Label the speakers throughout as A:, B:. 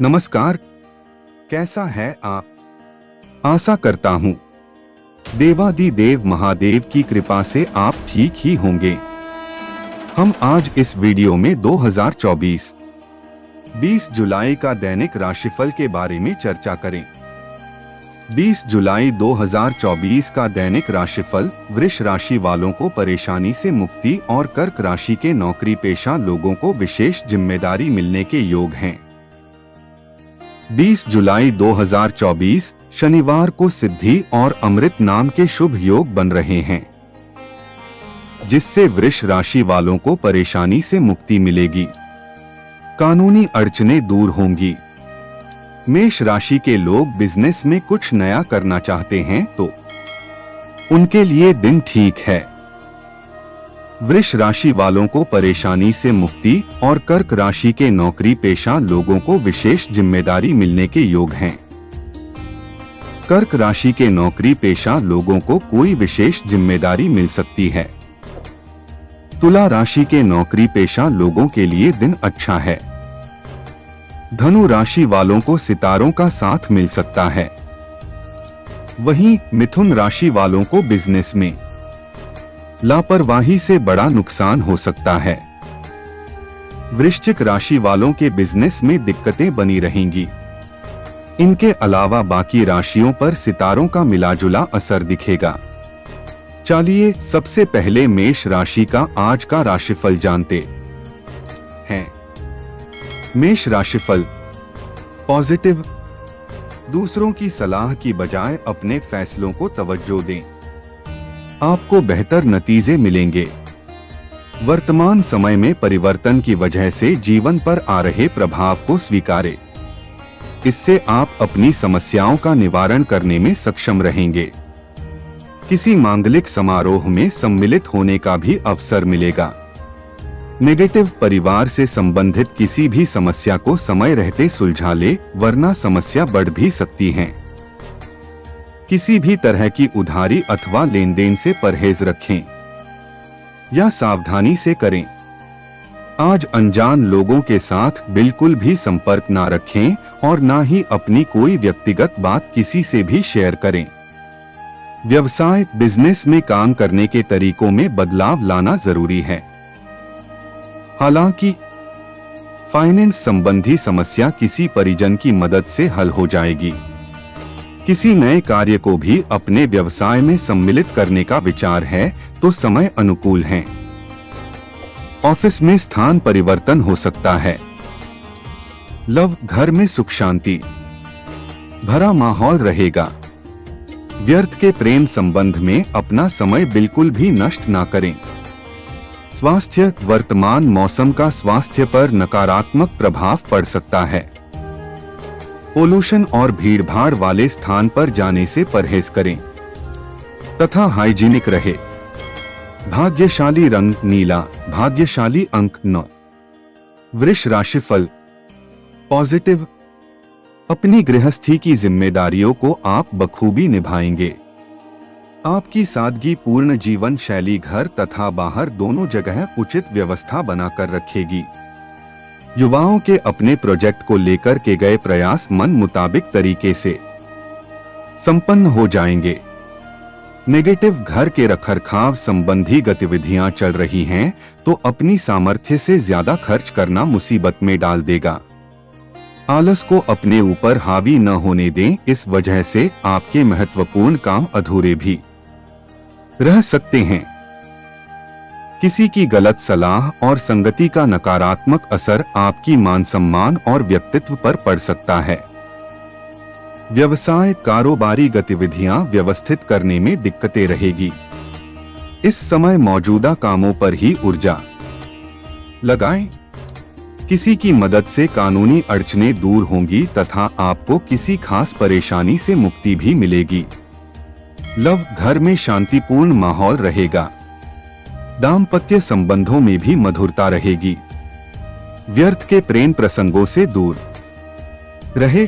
A: नमस्कार, कैसा है आप? आशा करता हूँ देवादिदेव महादेव की कृपा से आप ठीक ही होंगे। हम आज इस वीडियो में 2024 20 जुलाई का दैनिक राशिफल के बारे में चर्चा करें। 20 जुलाई 2024 का दैनिक राशिफल वृष राशि वालों को परेशानी से मुक्ति और कर्क राशि के नौकरी पेशा लोगों को विशेष जिम्मेदारी मिलने के योग हैं। 20 जुलाई 2024 शनिवार को सिद्धि और अमृत नाम के शुभ योग बन रहे हैं, जिससे वृष राशि वालों को परेशानी से मुक्ति मिलेगी। कानूनी अड़चनें दूर होंगी। मेष राशि के लोग बिजनेस में कुछ नया करना चाहते हैं तो उनके लिए दिन ठीक है। वृष राशि वालों को परेशानी से मुक्ति और कर्क राशि के नौकरी पेशा लोगों को विशेष जिम्मेदारी मिलने के योग हैं। कर्क राशि के नौकरी पेशा लोगों को कोई विशेष जिम्मेदारी मिल सकती है। तुला राशि के नौकरी पेशा लोगों के लिए दिन अच्छा है। धनु राशि वालों को सितारों का साथ मिल सकता है। वहीं मिथुन राशि वालों को बिजनेस में लापरवाही से बड़ा नुकसान हो सकता है। वृश्चिक राशि वालों के बिजनेस में दिक्कतें बनी रहेंगी। इनके अलावा बाकी राशियों पर सितारों का मिलाजुला असर दिखेगा। चलिए सबसे पहले मेष राशि का आज का राशिफल जानते हैं। मेष राशिफल पॉजिटिव। दूसरों की सलाह की बजाय अपने फैसलों को तवज्जो दें। आपको बेहतर नतीजे मिलेंगे। वर्तमान समय में परिवर्तन की वजह से जीवन पर आ रहे प्रभाव को स्वीकारें। इससे आप अपनी समस्याओं का निवारण करने में सक्षम रहेंगे। किसी मांगलिक समारोह में सम्मिलित होने का भी अवसर मिलेगा। नेगेटिव परिवार से संबंधित किसी भी समस्या को समय रहते सुलझा ले, वरना समस्या बढ़ भी सकती है। किसी भी तरह की उधारी अथवा लेन देन से परहेज रखें या सावधानी से करें। आज अनजान लोगों के साथ बिल्कुल भी संपर्क ना रखें और ना ही अपनी कोई व्यक्तिगत बात किसी से भी शेयर करें। व्यवसाय बिजनेस में काम करने के तरीकों में बदलाव लाना जरूरी है। हालांकि फाइनेंस संबंधी समस्या किसी परिजन की मदद से हल हो जाएगी। किसी नए कार्य को भी अपने व्यवसाय में सम्मिलित करने का विचार है तो समय अनुकूल है। ऑफिस में स्थान परिवर्तन हो सकता है। लव घर में सुख शांति भरा माहौल रहेगा। व्यर्थ के प्रेम संबंध में अपना समय बिल्कुल भी नष्ट ना करें। स्वास्थ्य वर्तमान मौसम का स्वास्थ्य पर नकारात्मक प्रभाव पड़ सकता है। पोल्यूशन और भीड़भाड़ वाले स्थान पर जाने से परहेज करें तथा हाइजीनिक रहे। भाग्यशाली रंग नीला, भाग्यशाली अंक 9। वृष राशिफल पॉजिटिव। अपनी गृहस्थी की जिम्मेदारियों को आप बखूबी निभाएंगे। आपकी सादगी पूर्ण जीवन शैली घर तथा बाहर दोनों जगह उचित व्यवस्था बनाकर रखेगी। युवाओं के अपने प्रोजेक्ट को लेकर के गए प्रयास मन मुताबिक तरीके से संपन्न हो जाएंगे। नेगेटिव घर के रखरखाव संबंधी गतिविधियां चल रही हैं तो अपनी सामर्थ्य से ज्यादा खर्च करना मुसीबत में डाल देगा। आलस को अपने ऊपर हावी न होने दें, इस वजह से आपके महत्वपूर्ण काम अधूरे भी रह सकते हैं। किसी की गलत सलाह और संगति का नकारात्मक असर आपकी मान सम्मान और व्यक्तित्व पर पड़ सकता है। व्यवसाय कारोबारी गतिविधियां व्यवस्थित करने में दिक्कतें रहेगी। इस समय मौजूदा कामों पर ही ऊर्जा लगाएं। किसी की मदद से कानूनी अड़चनें दूर होंगी तथा आपको किसी खास परेशानी से मुक्ति भी मिलेगी। लव घर में शांतिपूर्ण माहौल रहेगा। दाम्पत्य संबंधों में भी मधुरता रहेगी। व्यर्थ के प्रेम प्रसंगों से दूर रहे।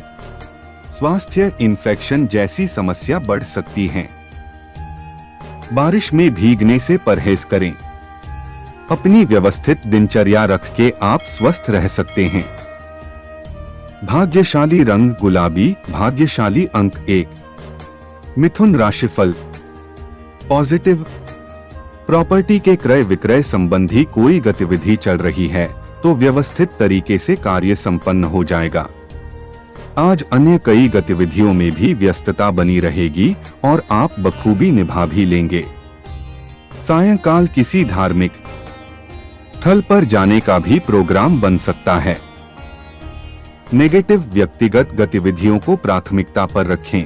A: स्वास्थ्य इन्फेक्शन जैसी समस्या बढ़ सकती है। बारिश में भीगने से परहेज करें। अपनी व्यवस्थित दिनचर्या रख के आप स्वस्थ रह सकते हैं। भाग्यशाली रंग गुलाबी, भाग्यशाली अंक 1। मिथुन राशिफल पॉजिटिव। प्रॉपर्टी के क्रय विक्रय संबंधी कोई गतिविधि चल रही है तो व्यवस्थित तरीके से कार्य संपन्न हो जाएगा। आज अन्य कई गतिविधियों में भी व्यस्तता बनी रहेगी और आप बखूबी निभा भी लेंगे। सायंकाल किसी धार्मिक स्थल पर जाने का भी प्रोग्राम बन सकता है। नेगेटिव, व्यक्तिगत गतिविधियों को प्राथमिकता पर रखें,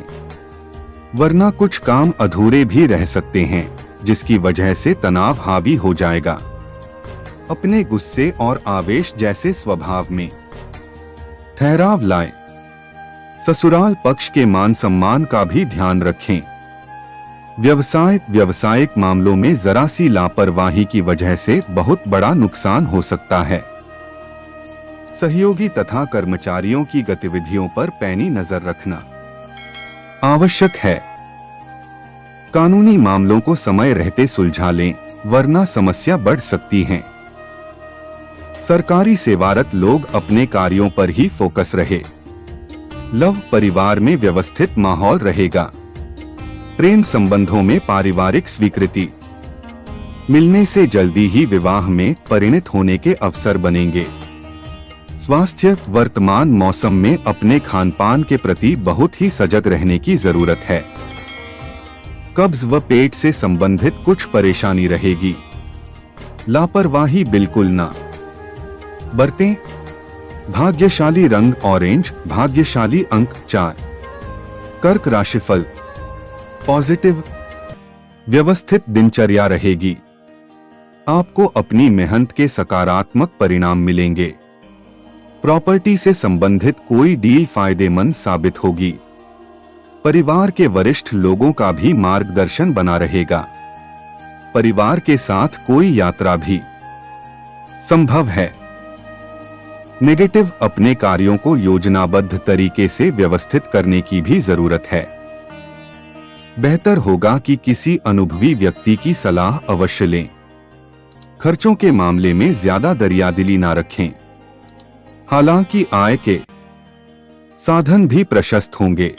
A: वरना कुछ काम अधूरे भी रह सकते हैं जिसकी वजह से तनाव हावी हो जाएगा। अपने गुस्से और आवेश जैसे स्वभाव में ठहराव लाएं। ससुराल पक्ष के मान सम्मान का भी ध्यान रखें। व्यावसायिक मामलों में जरा सी लापरवाही की वजह से बहुत बड़ा नुकसान हो सकता है। सहयोगी तथा कर्मचारियों की गतिविधियों पर पैनी नजर रखना आवश्यक है। कानूनी मामलों को समय रहते सुलझा लें, वरना समस्या बढ़ सकती है। सरकारी सेवारत लोग अपने कार्यों पर ही फोकस रहे। लव, परिवार में व्यवस्थित माहौल रहेगा। प्रेम संबंधों में पारिवारिक स्वीकृति मिलने से जल्दी ही विवाह में परिणत होने के अवसर बनेंगे। स्वास्थ्य, वर्तमान मौसम में अपने खानपान के प्रति बहुत ही सजग रहने की जरूरत है। कब्ज व पेट से संबंधित कुछ परेशानी रहेगी। लापरवाही बिल्कुल ना बरतें। भाग्यशाली रंग ऑरेंज, भाग्यशाली अंक 4। कर्क राशिफल पॉजिटिव। व्यवस्थित दिनचर्या रहेगी। आपको अपनी मेहनत के सकारात्मक परिणाम मिलेंगे। प्रॉपर्टी से संबंधित कोई डील फायदेमंद साबित होगी। परिवार के वरिष्ठ लोगों का भी मार्गदर्शन बना रहेगा। परिवार के साथ कोई यात्रा भी संभव है। नेगेटिव, अपने कार्यों को योजनाबद्ध तरीके से व्यवस्थित करने की भी जरूरत है। बेहतर होगा कि किसी अनुभवी व्यक्ति की सलाह अवश्य लें। खर्चों के मामले में ज्यादा दरियादिली ना रखें। हालांकि आय के साधन भी प्रशस्त होंगे।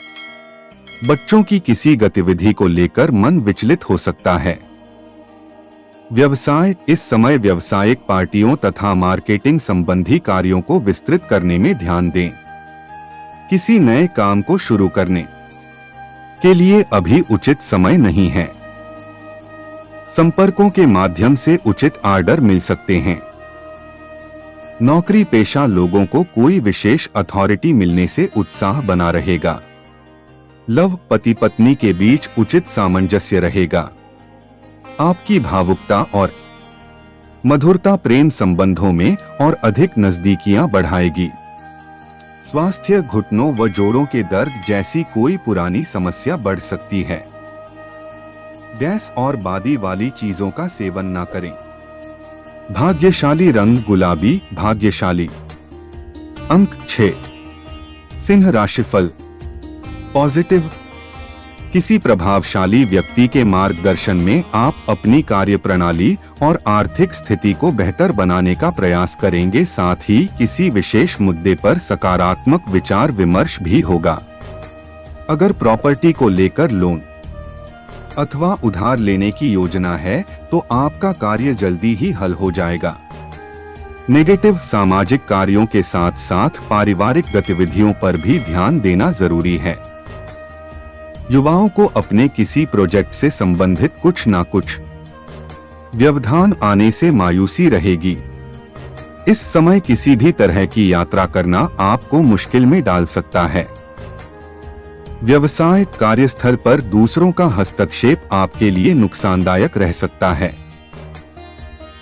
A: बच्चों की किसी गतिविधि को लेकर मन विचलित हो सकता है। व्यवसाय, इस समय व्यावसायिक पार्टियों तथा मार्केटिंग संबंधी कार्यों को विस्तृत करने में ध्यान दें। किसी नए काम को शुरू करने के लिए अभी उचित समय नहीं है। संपर्कों के माध्यम से उचित ऑर्डर मिल सकते हैं। नौकरी पेशा लोगों को कोई विशेष अथॉरिटी मिलने से उत्साह बना रहेगा। लव, पति पत्नी के बीच उचित सामंजस्य रहेगा। आपकी भावुकता और मधुरता प्रेम संबंधों में और अधिक नजदीकियां बढ़ाएगी। स्वास्थ्य, घुटनों व जोड़ों के दर्द जैसी कोई पुरानी समस्या बढ़ सकती है। गैस और बादी वाली चीजों का सेवन न करें। भाग्यशाली रंग गुलाबी, भाग्यशाली अंक 6। सिंह राशिफल पॉजिटिव। किसी प्रभावशाली व्यक्ति के मार्गदर्शन में आप अपनी कार्यप्रणाली और आर्थिक स्थिति को बेहतर बनाने का प्रयास करेंगे। साथ ही किसी विशेष मुद्दे पर सकारात्मक विचार विमर्श भी होगा। अगर प्रॉपर्टी को लेकर लोन अथवा उधार लेने की योजना है तो आपका कार्य जल्दी ही हल हो जाएगा। नेगेटिव, सामाजिक कार्यों के साथ साथ पारिवारिक गतिविधियों पर भी ध्यान देना जरूरी है। युवाओं को अपने किसी प्रोजेक्ट से संबंधित कुछ ना कुछ व्यवधान आने से मायूसी रहेगी। इस समय किसी भी तरह की यात्रा करना आपको मुश्किल में डाल सकता है। व्यवसाय, कार्यस्थल पर दूसरों का हस्तक्षेप आपके लिए नुकसानदायक रह सकता है।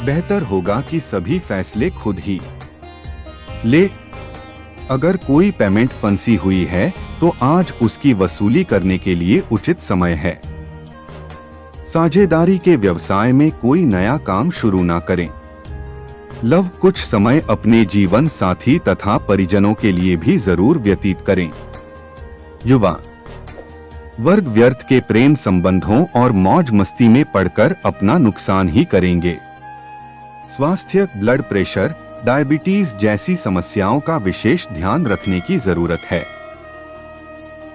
A: बेहतर होगा कि सभी फैसले खुद ही ले। अगर कोई पेमेंट फंसी हुई है तो आज उसकी वसूली करने के लिए उचित समय है। साझेदारी के व्यवसाय में कोई नया काम शुरू ना करें। लव, कुछ समय अपने जीवन साथी तथा परिजनों के लिए भी जरूर व्यतीत करें। युवा वर्ग, व्यर्थ के प्रेम संबंधों और मौज मस्ती में पड़कर अपना नुकसान ही करेंगे। स्वास्थ्य, ब्लड प्रेशर, डायबिटीज जैसी समस्याओं का विशेष ध्यान रखने की जरूरत है।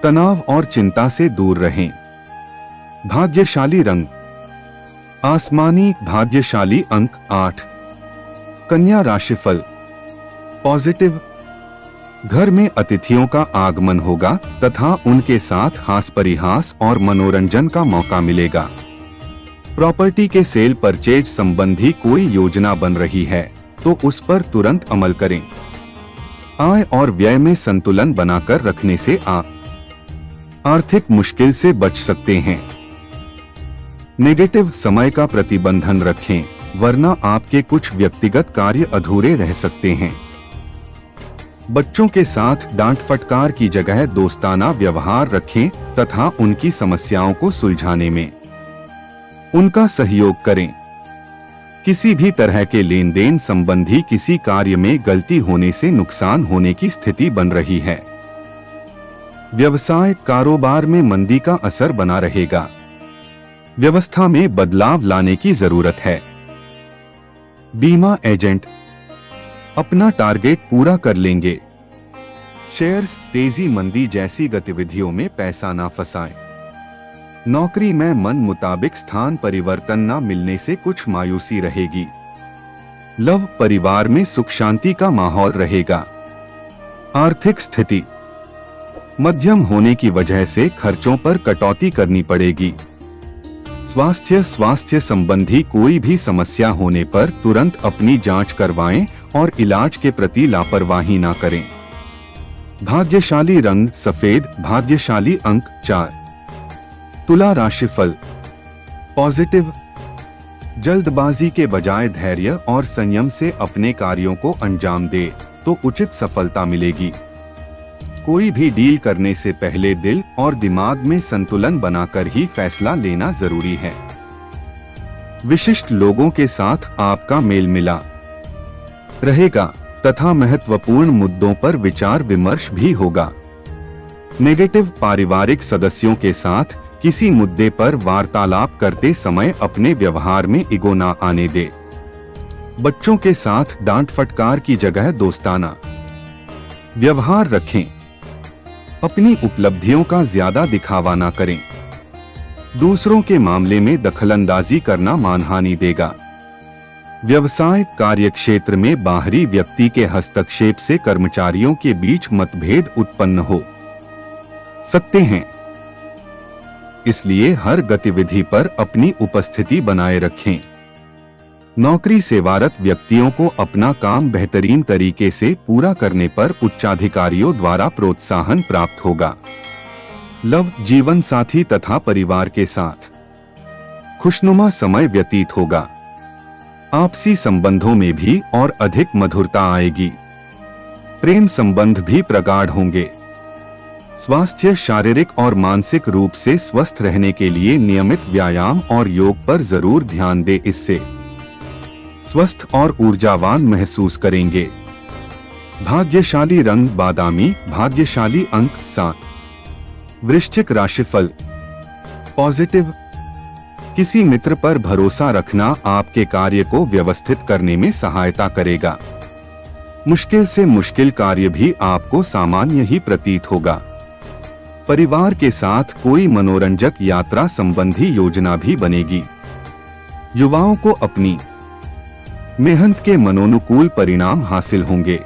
A: तनाव और चिंता से दूर रहें। भाग्यशाली रंग आसमानी, भाग्यशाली अंक 8। कन्या राशिफल पॉजिटिव, घर में अतिथियों का आगमन होगा तथा उनके साथ हास परिहास और मनोरंजन का मौका मिलेगा। प्रॉपर्टी के सेल परचेज संबंधी कोई योजना बन रही है तो उस पर तुरंत अमल करें। आय और व्यय में संतुलन बनाकर रखने से आप आर्थिक मुश्किल से बच सकते हैं। नेगेटिव, समय का प्रतिबंधन रखें वरना आपके कुछ व्यक्तिगत कार्य अधूरे रह सकते हैं। बच्चों के साथ डांट फटकार की जगह दोस्ताना व्यवहार रखें तथा उनकी समस्याओं को सुलझाने में उनका सहयोग करें। किसी भी तरह के लेन देन संबंधी किसी कार्य में गलती होने से नुकसान होने की स्थिति बन रही है। व्यवसाय कारोबार में मंदी का असर बना रहेगा। व्यवस्था में बदलाव लाने की जरूरत है। बीमा एजेंट अपना टारगेट पूरा कर लेंगे। शेयर्स, तेजी मंदी जैसी गतिविधियों में पैसा ना फंसाएं। नौकरी में मन मुताबिक स्थान परिवर्तन न मिलने से कुछ मायूसी रहेगी। लव, परिवार में सुख शांति का माहौल रहेगा। आर्थिक स्थिति मध्यम होने की वजह से खर्चों पर कटौती करनी पड़ेगी। स्वास्थ्य संबंधी कोई भी समस्या होने पर तुरंत अपनी जांच करवाएं और इलाज के प्रति लापरवाही ना करें। भाग्यशाली रंग सफेद, भाग्यशाली अंक 4। तुला राशिफल पॉजिटिव, जल्दबाजी के बजाय धैर्य और संयम से अपने कार्यों को अंजाम दे तो उचित सफलता मिलेगी। कोई भी डील करने से पहले दिल और दिमाग में संतुलन बनाकर ही फैसला लेना जरूरी है। विशिष्ट लोगों के साथ आपका मेल मिला रहेगा तथा महत्वपूर्ण मुद्दों पर विचार विमर्श भी होगा। नेगेटिव, पारिवारिक सदस्यों के साथ किसी मुद्दे पर वार्तालाप करते समय अपने व्यवहार में ईगो ना आने दे। बच्चों के साथ डांट फटकार की जगह दोस्ताना व्यवहार रखें। अपनी उपलब्धियों का ज्यादा दिखावा ना करें। दूसरों के मामले में दखलंदाजी करना मानहानि देगा। व्यवसाय कार्यक्षेत्र में बाहरी व्यक्ति के हस्तक्षेप से कर्मचारियों के बीच मतभेद उत्पन्न हो सकते हैं, इसलिए हर गतिविधि पर अपनी उपस्थिति बनाए रखें। नौकरी सेवारत व्यक्तियों को अपना काम बेहतरीन तरीके से पूरा करने पर उच्चाधिकारियों द्वारा प्रोत्साहन प्राप्त होगा। लव, जीवन साथी तथा परिवार के साथ खुशनुमा समय व्यतीत होगा। आपसी संबंधों में भी और अधिक मधुरता आएगी। प्रेम संबंध भी प्रगाढ़ होंगे। स्वास्थ्य, शारीरिक और मानसिक रूप से स्वस्थ रहने के लिए नियमित व्यायाम और योग पर जरूर ध्यान दें। इससे स्वस्थ और ऊर्जावान महसूस करेंगे। भाग्यशाली रंग बादामी, भाग्यशाली अंक 7। वृश्चिक राशिफल पॉजिटिव, किसी मित्र पर भरोसा रखना आपके कार्य को व्यवस्थित करने में सहायता करेगा। मुश्किल से मुश्किल कार्य भी आपको सामान्य ही प्रतीत होगा। परिवार के साथ कोई मनोरंजक यात्रा संबंधी योजना भी बनेगी। युवाओं को अपनी मेहनत के मनोनुकूल परिणाम हासिल होंगे।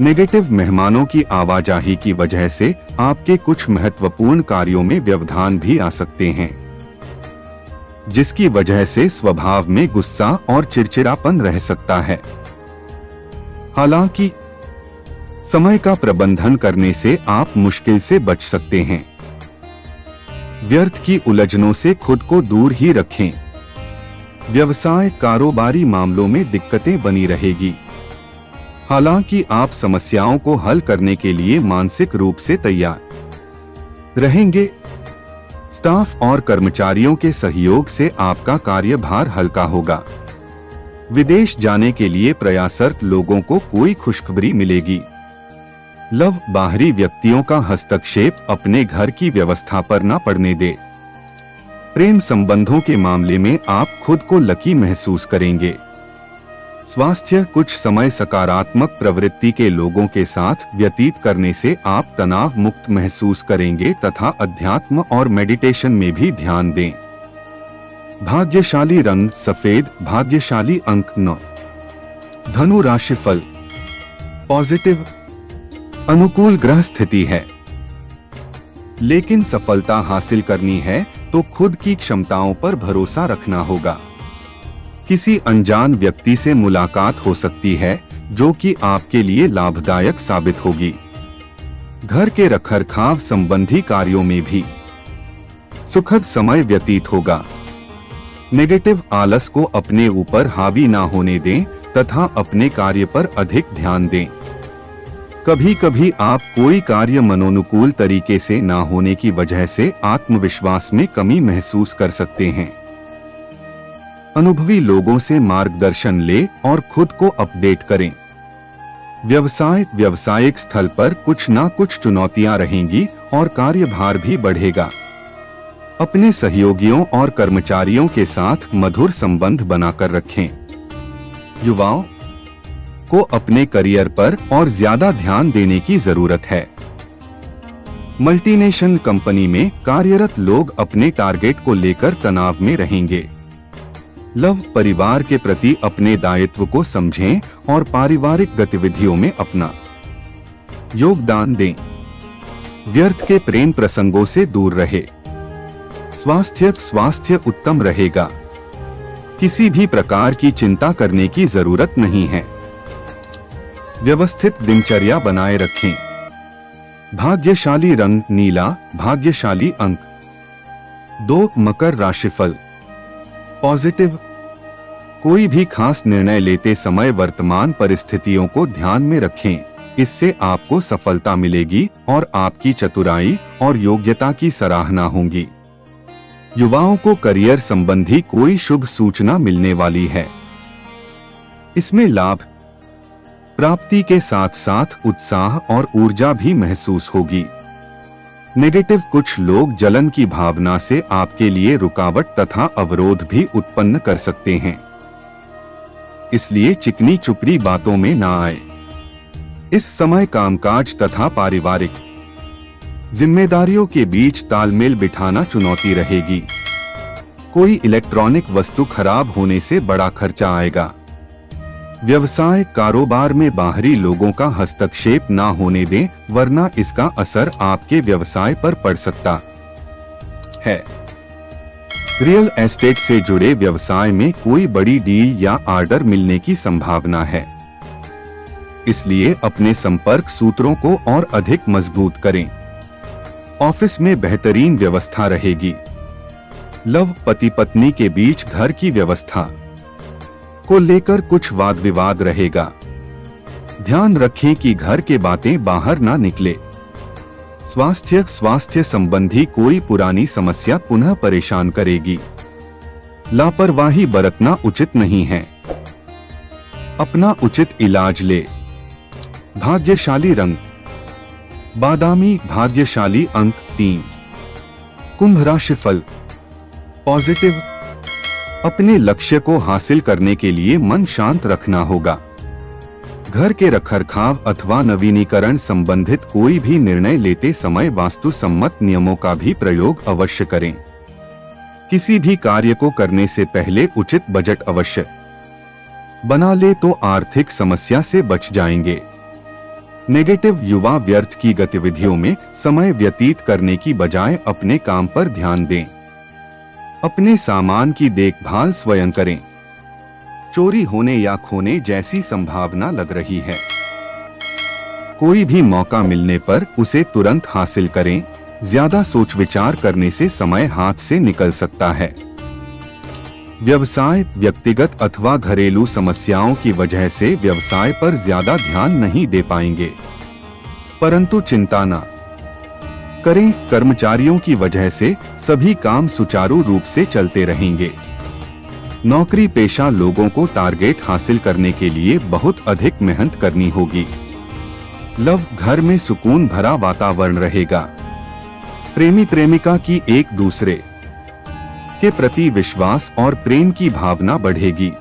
A: नेगेटिव, मेहमानों की आवाजाही की वजह से आपके कुछ महत्वपूर्ण कार्यों में व्यवधान भी आ सकते हैं, जिसकी वजह से स्वभाव में गुस्सा और चिड़चिड़ापन रह सकता है। हालांकि समय का प्रबंधन करने से आप मुश्किल से बच सकते हैं। व्यर्थ की उलझनों से खुद को दूर ही रखें। व्यवसाय कारोबारी मामलों में दिक्कतें बनी रहेगी। हालांकि आप समस्याओं को हल करने के लिए मानसिक रूप से तैयार रहेंगे। स्टाफ और कर्मचारियों के सहयोग से आपका कार्यभार हल्का होगा। विदेश जाने के लिए प्रयासरत लोगों को कोई खुशखबरी मिलेगी। लव, बाहरी व्यक्तियों का हस्तक्षेप अपने घर की व्यवस्था पर न पड़ने दे। प्रेम संबंधों के मामले में आप खुद को लकी महसूस करेंगे। स्वास्थ्य, कुछ समय सकारात्मक प्रवृत्ति के लोगों के साथ व्यतीत करने से आप तनाव मुक्त महसूस करेंगे तथा अध्यात्म और मेडिटेशन में भी ध्यान दें। भाग्यशाली रंग सफेद, भाग्यशाली अंक 9। धनु राशिफल पॉजिटिव, अनुकूल ग्रह स्थिति है, लेकिन सफलता हासिल करनी है तो खुद की क्षमताओं पर भरोसा रखना होगा। किसी अनजान व्यक्ति से मुलाकात हो सकती है जो कि आपके लिए लाभदायक साबित होगी। घर के रखरखाव संबंधी कार्यों में भी सुखद समय व्यतीत होगा। नेगेटिव आलस को अपने ऊपर हावी ना होने दें तथा अपने कार्य पर अधिक ध्यान दें। कभी कभी आप कोई कार्य मनोनुकूल तरीके से ना होने की वजह से आत्मविश्वास में कमी महसूस कर सकते हैं। अनुभवी लोगों से मार्गदर्शन ले और खुद को अपडेट करें। व्यावसायिक स्थल पर कुछ ना कुछ चुनौतियां रहेंगी और कार्यभार भी बढ़ेगा। अपने सहयोगियों और कर्मचारियों के साथ मधुर संबंध बनाकर रखें। युवाओं को अपने करियर पर और ज्यादा ध्यान देने की जरूरत है। मल्टीनेशनल कंपनी में कार्यरत लोग अपने टारगेट को लेकर तनाव में रहेंगे। लव, परिवार के प्रति अपने दायित्व को समझें और पारिवारिक गतिविधियों में अपना योगदान दें। व्यर्थ के प्रेम प्रसंगों से दूर रहे। स्वास्थ्य उत्तम रहेगा। किसी भी प्रकार की चिंता करने की जरूरत नहीं है। व्यवस्थित दिनचर्या बनाए रखें। भाग्यशाली रंग नीला, भाग्यशाली अंक 2। मकर राशिफल पॉजिटिव, कोई भी खास निर्णय लेते समय वर्तमान परिस्थितियों को ध्यान में रखें। इससे आपको सफलता मिलेगी और आपकी चतुराई और योग्यता की सराहना होगी। युवाओं को करियर संबंधी कोई शुभ सूचना मिलने वाली है। इसमें लाभ प्राप्ति के साथ साथ उत्साह और ऊर्जा भी महसूस होगी। नेगेटिव, कुछ लोग जलन की भावना से आपके लिए रुकावट तथा अवरोध भी उत्पन्न कर सकते हैं, इसलिए चिकनी चुपड़ी बातों में ना आए। इस समय कामकाज तथा पारिवारिक जिम्मेदारियों के बीच तालमेल बिठाना चुनौती रहेगी। कोई इलेक्ट्रॉनिक वस्तु खराब होने से बड़ा खर्चा आएगा। व्यवसाय, कारोबार में बाहरी लोगों का हस्तक्षेप ना होने दें, वरना इसका असर आपके व्यवसाय पर पड़ सकता है। रियल एस्टेट से जुड़े व्यवसाय में कोई बड़ी डील या ऑर्डर मिलने की संभावना है, इसलिए अपने संपर्क सूत्रों को और अधिक मजबूत करें। ऑफिस में बेहतरीन व्यवस्था रहेगी। लव, पति पत्नी के बीच घर की व्यवस्था को लेकर कुछ वाद विवाद रहेगा। ध्यान रखें कि घर के बातें बाहर ना निकले। स्वास्थ्य संबंधी कोई पुरानी समस्या पुनः परेशान करेगी। लापरवाही बरतना उचित नहीं है। अपना उचित इलाज ले। भाग्यशाली रंग बादामी, भाग्यशाली अंक 3। कुंभ राशिफल पॉजिटिव, अपने लक्ष्य को हासिल करने के लिए मन शांत रखना होगा। घर के रखरखाव अथवा नवीनीकरण संबंधित कोई भी निर्णय लेते समय वास्तु सम्मत नियमों का भी प्रयोग अवश्य करें। किसी भी कार्य को करने से पहले उचित बजट अवश्य बना ले तो आर्थिक समस्या से बच जाएंगे। नेगेटिव, युवा व्यर्थ की गतिविधियों में समय व्यतीत करने की बजाय अपने काम पर ध्यान दें। अपने सामान की देखभाल स्वयं करें। चोरी होने या खोने जैसी संभावना लग रही है। कोई भी मौका मिलने पर उसे तुरंत हासिल करें। ज्यादा सोच विचार करने से समय हाथ से निकल सकता है। व्यवसाय, व्यक्तिगत अथवा घरेलू समस्याओं की वजह से व्यवसाय पर ज्यादा ध्यान नहीं दे पाएंगे, परंतु चिंता न करें, कर्मचारियों की वजह से सभी काम सुचारू रूप से चलते रहेंगे। नौकरी पेशा लोगों को टारगेट हासिल करने के लिए बहुत अधिक मेहनत करनी होगी। लव, घर में सुकून भरा वातावरण रहेगा। प्रेमी प्रेमिका की एक दूसरे के प्रति विश्वास और प्रेम की भावना बढ़ेगी।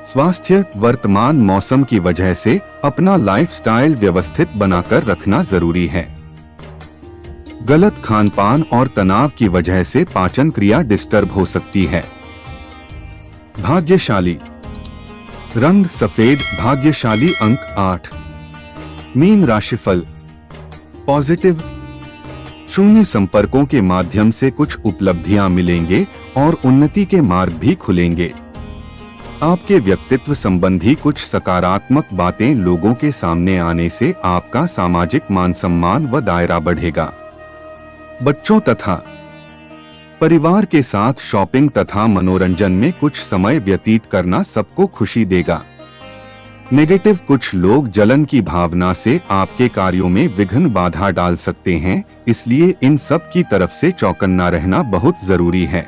A: स्वास्थ्य, वर्तमान मौसम की वजह से अपना लाइफस्टाइल व्यवस्थित बनाकर रखना जरूरी है। गलत खानपान और तनाव की वजह से पाचन क्रिया डिस्टर्ब हो सकती है। भाग्यशाली रंग सफेद, भाग्यशाली अंक 8। मीन राशिफल पॉजिटिव, शून्य संपर्कों के माध्यम से कुछ उपलब्धियां मिलेंगे और उन्नति के मार्ग भी खुलेंगे। आपके व्यक्तित्व संबंधी कुछ सकारात्मक बातें लोगों के सामने आने से आपका सामाजिक मान सम्मान व दायरा बढ़ेगा। बच्चों तथा परिवार के साथ शॉपिंग तथा मनोरंजन में कुछ समय व्यतीत करना सबको खुशी देगा। नेगेटिव, कुछ लोग जलन की भावना से आपके कार्यों में विघ्न बाधा डाल सकते हैं, इसलिए इन सब की तरफ से चौकन्ना रहना बहुत जरूरी है।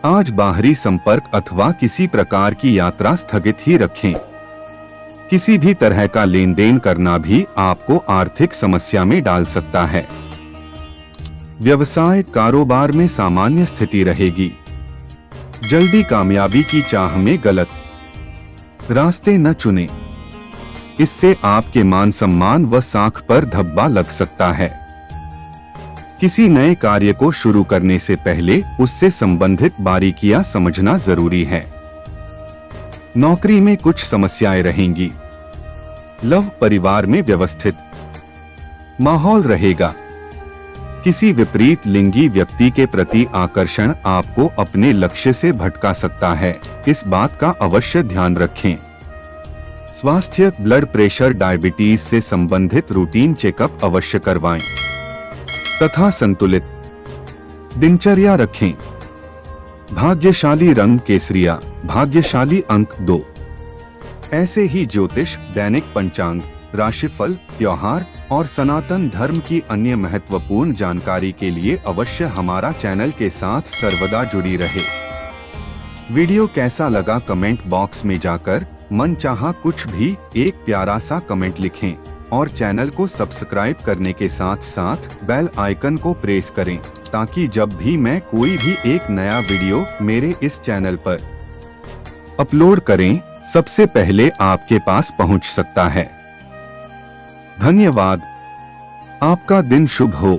A: आज बाहरी संपर्क अथवा किसी प्रकार की यात्रा स्थगित ही रखें। किसी भी तरह का लेन देन करना भी आपको आर्थिक समस्या में डाल सकता है। व्यवसाय, कारोबार में सामान्य स्थिति रहेगी। जल्दी कामयाबी की चाह में गलत रास्ते न चुनें, इससे आपके मान सम्मान व साख पर धब्बा लग सकता है। किसी नए कार्य को शुरू करने से पहले उससे संबंधित बारीकियां समझना जरूरी है। नौकरी में कुछ समस्याएं रहेंगी। लव, परिवार में व्यवस्थित माहौल रहेगा। किसी विपरीत लिंगी व्यक्ति के प्रति आकर्षण आपको अपने लक्ष्य से भटका सकता है, इस बात का अवश्य ध्यान रखें। स्वास्थ्य, ब्लड प्रेशर, डायबिटीज से संबंधित रूटीन चेकअप अवश्य करवाएं तथा संतुलित दिनचर्या रखें। भाग्यशाली रंग केसरिया, भाग्यशाली अंक 2। ऐसे ही ज्योतिष, दैनिक पंचांग, राशिफल, त्योहार और सनातन धर्म की अन्य महत्वपूर्ण जानकारी के लिए अवश्य हमारा चैनल के साथ सर्वदा जुड़ी रहे। वीडियो कैसा लगा कमेंट बॉक्स में जाकर मनचाहा कुछ भी एक प्यारा सा कमेंट लिखें और चैनल को सब्सक्राइब करने के साथ साथ बेल आइकन को प्रेस करें, ताकि जब भी मैं कोई भी एक नया वीडियो मेरे इस चैनल पर अपलोड करें, सबसे पहले आपके पास पहुंच सकता है। धन्यवाद। आपका दिन शुभ हो।